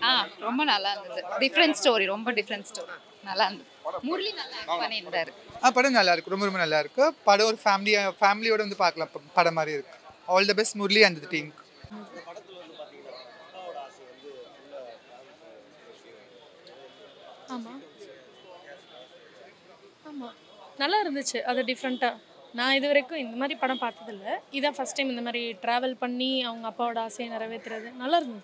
ஆ ரொம்ப நல்லா இருந்தது. டிஃப்ரெண்ட் ஸ்டோரி, ரொம்ப டிஃப்ரெண்ட் ஸ்டோரி. நல்லா இருந்தது. முரளி நல்லா ஆக்ட் பண்ணியிருந்தாரு. படம் நல்லா இருக்கு, ரொம்ப ரொம்ப நல்லா இருக்கு. படம் ஒரு ஃபேமிலியோட வந்து பார்க்கலாம் படம் மாதிரி இருக்கு. All the best Murali and the team. ஆமாம் ஆமாம் நல்லா இருந்துச்சு. அது டிஃப்ரெண்ட்டாக நான் இது வரைக்கும் இந்த மாதிரி படம் பார்த்ததில்ல. இதான் ஃபஸ்ட் டைம் இந்த மாதிரி ட்ராவல் பண்ணி அவங்க அப்பாவோட ஆசையை நிறைவேற்றுறது நல்லா இருந்தது.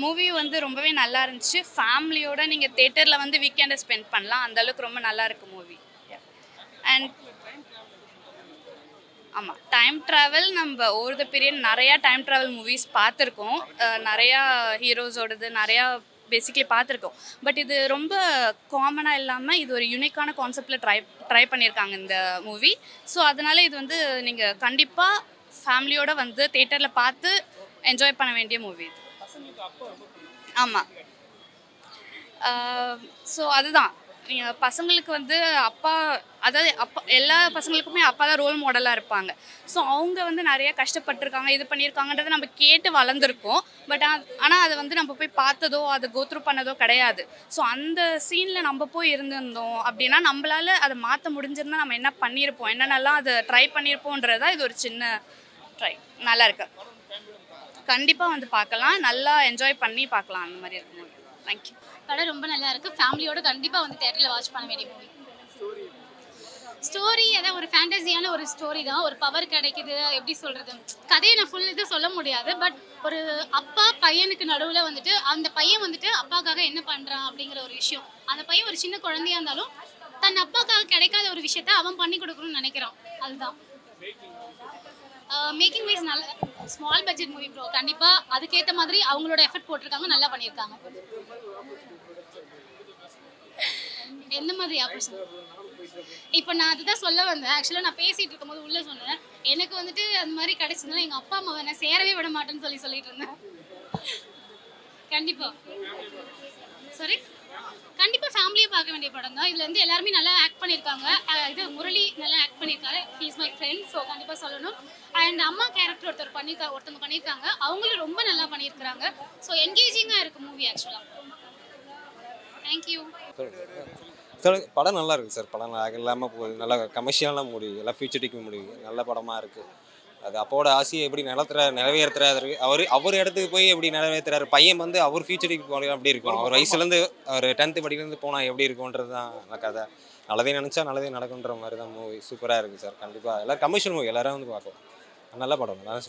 மூவி வந்து ரொம்பவே நல்லா இருந்துச்சு. ஃபேமிலியோட நீங்கள் தேட்டரில் வந்து வீக்கெண்டை ஸ்பெண்ட் பண்ணலாம். அந்தளவுக்கு ரொம்ப நல்லா இருக்குது மூவி. அண்ட் ஆமாம், டைம் ட்ராவல் நம்ம ஓவர் த பீரியட் நிறையா டைம் ட்ராவல் மூவிஸ் பார்த்துருக்கோம். நிறையா ஹீரோஸோடது நிறையா பேசிக்லி பார்த்துருக்கோம். பட் இது ரொம்ப காமனாக இல்லாமல் இது ஒரு யூனிக்கான கான்செப்டில் ட்ரை பண்ணியிருக்காங்க இந்த மூவி. ஸோ அதனால் இது வந்து நீங்கள் கண்டிப்பாக ஃபேமிலியோடு வந்து தேட்டரில் பார்த்து என்ஜாய் பண்ண வேண்டிய மூவி இது. ஆமாம். ஸோ அதுதான், நீங்கள் பசங்களுக்கு வந்து அப்பா, அதாவது அப்பா எல்லா பசங்களுக்குமே அப்பா தான் ரோல் மாடலாக இருப்பாங்க. ஸோ அவங்க வந்து நிறைய கஷ்டப்பட்டிருக்காங்க, இது பண்ணியிருக்காங்கன்றதை நம்ம கேட்டு வளர்ந்துருக்கோம். பட் ஆனால் அதை வந்து நம்ம போய் பார்த்ததோ அதை கோத்ரூ பண்ணதோ கிடையாது. ஸோ அந்த சீனில் நம்ம போய் இருந்திருந்தோம் அப்படின்னா நம்மளால் அதை மாற்ற முடிஞ்சிருந்தால் நம்ம என்ன பண்ணியிருப்போம், என்னென்னலாம் அதை ட்ரை பண்ணியிருப்போன்றதா இது ஒரு சின்ன ட்ரை. நல்லா இருக்கு, கண்டிப்பாக வந்து பார்க்கலாம், நல்லா என்ஜாய் பண்ணி பார்க்கலாம். அந்த மாதிரி இருக்கும். தேங்க்யூ. படம் ரொம்ப நல்லா இருக்குது. ஃபேமிலியோட கண்டிப்பாக வந்து தேட்டரில் வாட்ச் பண்ண வேண்டிய மூவி. ஸ்டோரி அதான் ஒரு ஃபேண்டஸியான ஒரு ஸ்டோரி தான். ஒரு பவர் கிடைக்குது, எப்படி சொல்கிறது, கதையை நான் ஃபுல் இது சொல்ல முடியாது. பட் ஒரு அப்பா பையனுக்கு நடுவில் வந்துட்டு அந்த பையன் வந்துட்டு அப்பாக்காக என்ன பண்ணுறான் அப்படிங்கிற ஒரு விஷயம். அந்த பையன் ஒரு சின்ன குழந்தையாக இருந்தாலும் தன் அப்பாக்காக கிடைக்காத ஒரு விஷயத்த அவன் பண்ணி கொடுக்கணும்னு நினைக்கிறான். அதுதான் மேக்கிங் வைஸ் நல்ல ஸ்மால் பட்ஜெட் மூவி ப்ரோ. கண்டிப்பாக அதுக்கேற்ற மாதிரி அவங்களோட எஃபர்ட் போட்டிருக்காங்க, நல்லா பண்ணியிருக்காங்க. எந்த மாதிரி ஆப்ரேஷன் இப்போ நான் அதுதான் சொல்ல வந்தேன். ஆக்சுவலாக நான் பேசிகிட்டு இருக்கும்போது உள்ளே சொன்னேன், எனக்கு வந்துட்டு அந்த மாதிரி கிடைச்சதுனால எங்கள் அப்பா அம்மாவை நான் சேரவே விட மாட்டேன்னு சொல்லிட்டு இருந்தேன். கண்டிப்பாக சாரி, கண்டிப்பாக ஃபேமிலியை பார்க்க வேண்டிய படம் தான். இதில் வந்து எல்லாருமே நல்லா ஆக்ட் பண்ணியிருக்காங்க. இது முரளி நல்லா ஆக்ட் பண்ணியிருக்காரு, he is my friend, so கண்டிப்பாக சொல்லணும். அண்ட் அம்மா கேரக்டர் ஒருத்தவங்க பண்ணியிருக்காங்க, அவங்களும் ரொம்ப நல்லா பண்ணியிருக்கிறாங்க. ஸோ என்கேஜிங்காக இருக்குது மூவி ஆக்சுவலாக. தேங்க்யூ. படம் நல்லா இருக்குது சார். படம் இல்லாமல் போகுது, நல்லா கமர்ஷியலான மூவி, எல்லாம் ஃபியூச்சரிக்கு மூவி, நல்ல படமாக இருக்குது. அது அப்போட ஆசையை எப்படி நிறைவேற்றுறாரு, அவர் இடத்துக்கு போய் எப்படி நிறைவேற்றுறாரு. பையன் வந்து அவர் ஃபியூச்சருக்கு போக அப்படி இருக்கும், அவர் வயசுலேருந்து அவர் 10th படிக்கிறது போனால் எப்படி இருக்கும்ன்றது தான் அந்த கதை. நல்லதே நினச்சா நல்லதே நடக்குன்ற மாதிரி தான் மூவி. சூப்பராக இருக்குது சார். கண்டிப்பாக எல்லோரும் கமர்ஷியல் மூவி எல்லாரும் வந்து பார்க்கலாம். நல்ல படம் தான்.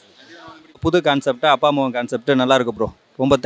புது கான்செப்ட், அப்பா அம்மா கான்செப்ட் நல்லா இருக்கு ப்ரோ. ரொம்ப